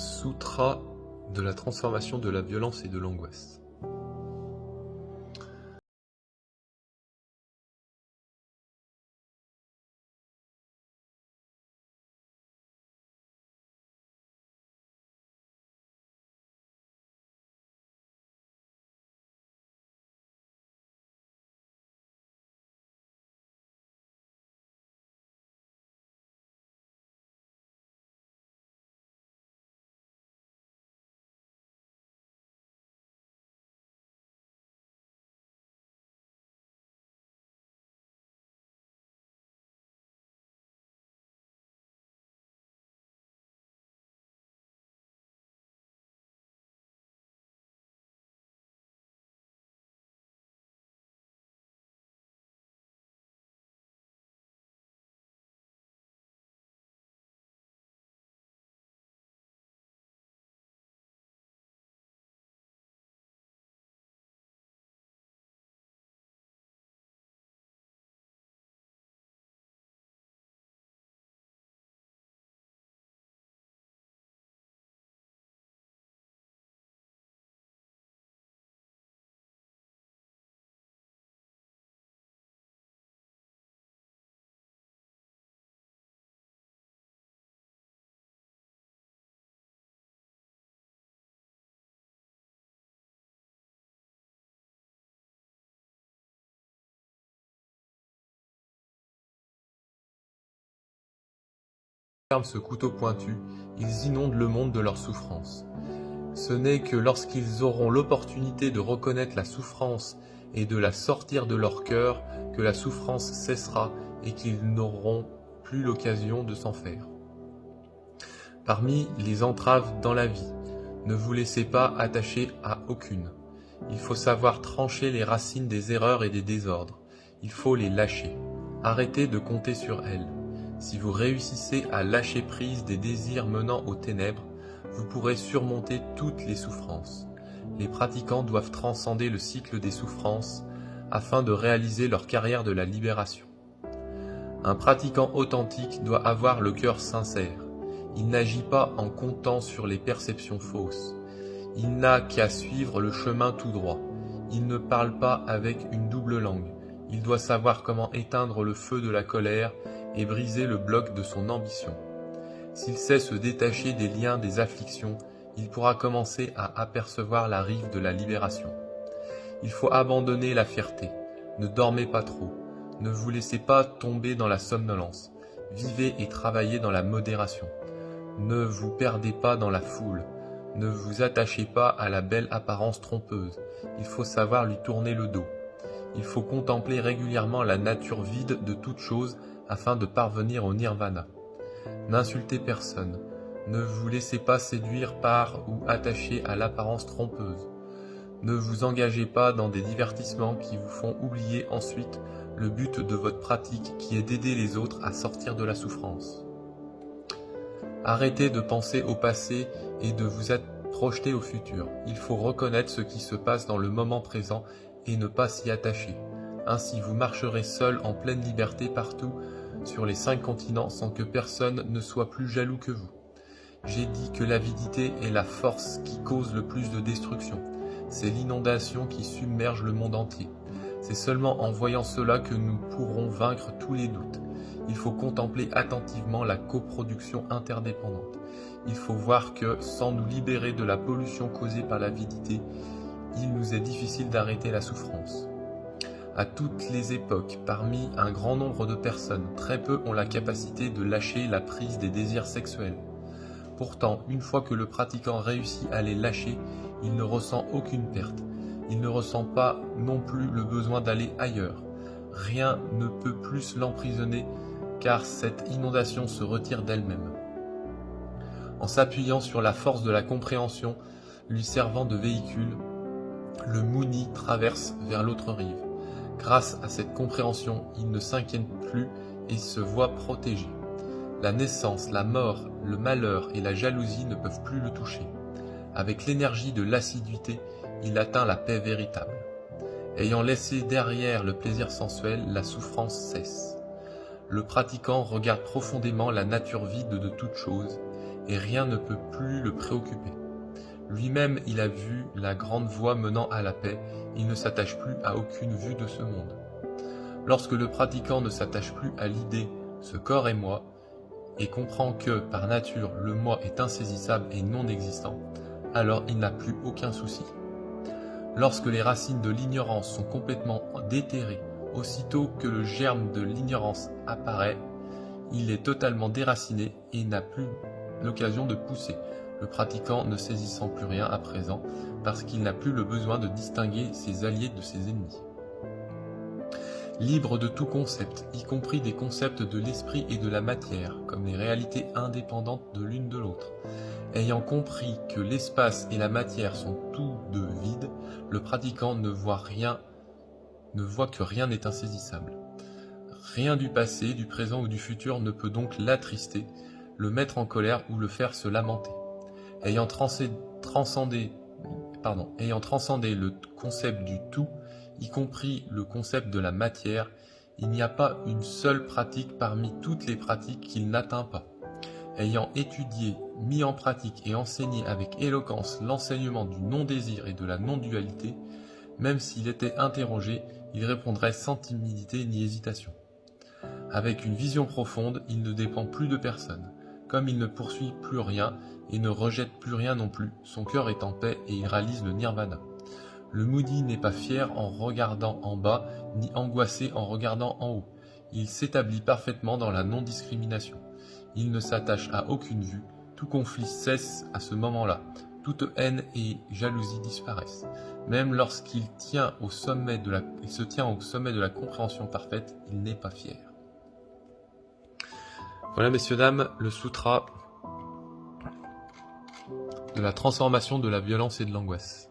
Sutra de la transformation de la violence et de l'angoisse. Ce couteau pointu, ils inondent le monde de leur souffrance. Ce n'est que lorsqu'ils auront l'opportunité de reconnaître la souffrance et de la sortir de leur cœur que la souffrance cessera et qu'ils n'auront plus l'occasion de s'en faire. Parmi les entraves dans la vie, ne vous laissez pas attacher à aucune. Il faut savoir trancher les racines des erreurs et des désordres. Il faut les lâcher. Arrêtez de compter sur elles. Si vous réussissez à lâcher prise des désirs menant aux ténèbres, vous pourrez surmonter toutes les souffrances. Les pratiquants doivent transcender le cycle des souffrances afin de réaliser leur carrière de la libération. Un pratiquant authentique doit avoir le cœur sincère. Il n'agit pas en comptant sur les perceptions fausses. Il n'a qu'à suivre le chemin tout droit. Il ne parle pas avec une double langue. Il doit savoir comment éteindre le feu de la colère et briser le bloc de son ambition. S'il sait se détacher des liens des afflictions, il pourra commencer à apercevoir la rive de la libération. Il faut abandonner la fierté. Ne dormez pas trop. Ne vous laissez pas tomber dans la somnolence. Vivez et travaillez dans la modération. Ne vous perdez pas dans la foule. Ne vous attachez pas à la belle apparence trompeuse. Il faut savoir lui tourner le dos. Il faut contempler régulièrement la nature vide de toute chose afin de parvenir au nirvana. N'insultez personne. Ne vous laissez pas séduire par ou attacher à l'apparence trompeuse. Ne vous engagez pas dans des divertissements qui vous font oublier ensuite le but de votre pratique qui est d'aider les autres à sortir de la souffrance. Arrêtez de penser au passé et de vous projeter au futur. Il faut reconnaître ce qui se passe dans le moment présent et ne pas s'y attacher. Ainsi vous marcherez seul en pleine liberté partout sur les 5 continents sans que personne ne soit plus jaloux que vous. J'ai dit que l'avidité est la force qui cause le plus de destruction. C'est l'inondation qui submerge le monde entier. C'est seulement en voyant cela que nous pourrons vaincre tous les doutes. Il faut contempler attentivement la coproduction interdépendante. Il faut voir que, sans nous libérer de la pollution causée par l'avidité, il nous est difficile d'arrêter la souffrance. À toutes les époques, parmi un grand nombre de personnes, très peu ont la capacité de lâcher la prise des désirs sexuels. Pourtant, une fois que le pratiquant réussit à les lâcher, il ne ressent aucune perte. Il ne ressent pas non plus le besoin d'aller ailleurs. Rien ne peut plus l'emprisonner car cette inondation se retire d'elle-même. En s'appuyant sur la force de la compréhension, lui servant de véhicule, le Muni traverse vers l'autre rive. Grâce à cette compréhension, il ne s'inquiète plus et se voit protégé. La naissance, la mort, le malheur et la jalousie ne peuvent plus le toucher. Avec l'énergie de l'assiduité, il atteint la paix véritable. Ayant laissé derrière le plaisir sensuel, la souffrance cesse. Le pratiquant regarde profondément la nature vide de toute chose et rien ne peut plus le préoccuper. Lui-même, il a vu la grande voie menant à la paix, il ne s'attache plus à aucune vue de ce monde. Lorsque le pratiquant ne s'attache plus à l'idée « ce corps est moi » et comprend que, par nature, le moi est insaisissable et non existant, alors il n'a plus aucun souci. Lorsque les racines de l'ignorance sont complètement déterrées, aussitôt que le germe de l'ignorance apparaît, il est totalement déraciné et n'a plus l'occasion de pousser, le pratiquant ne saisissant plus rien à présent, parce qu'il n'a plus le besoin de distinguer ses alliés de ses ennemis. Libre de tout concept, y compris des concepts de l'esprit et de la matière, comme les réalités indépendantes de l'une de l'autre. Ayant compris que l'espace et la matière sont tous deux vides, le pratiquant ne voit que rien n'est insaisissable. Rien du passé, du présent ou du futur ne peut donc l'attrister, le mettre en colère ou le faire se lamenter. Ayant transcendé le concept du tout, y compris le concept de la matière, il n'y a pas une seule pratique parmi toutes les pratiques qu'il n'atteint pas. Ayant étudié, mis en pratique et enseigné avec éloquence l'enseignement du non-désir et de la non-dualité, même s'il était interrogé, il répondrait sans timidité ni hésitation. Avec une vision profonde, il ne dépend plus de personne. Comme il ne poursuit plus rien et ne rejette plus rien non plus, son cœur est en paix et il réalise le nirvana. Le Mouni n'est pas fier en regardant en bas, ni angoissé en regardant en haut. Il s'établit parfaitement dans la non-discrimination. Il ne s'attache à aucune vue, tout conflit cesse à ce moment-là, toute haine et jalousie disparaissent. Même lorsqu'il se tient au sommet de la compréhension parfaite, il n'est pas fier. Voilà, messieurs, dames, le sutra de la transformation de la violence et de l'angoisse.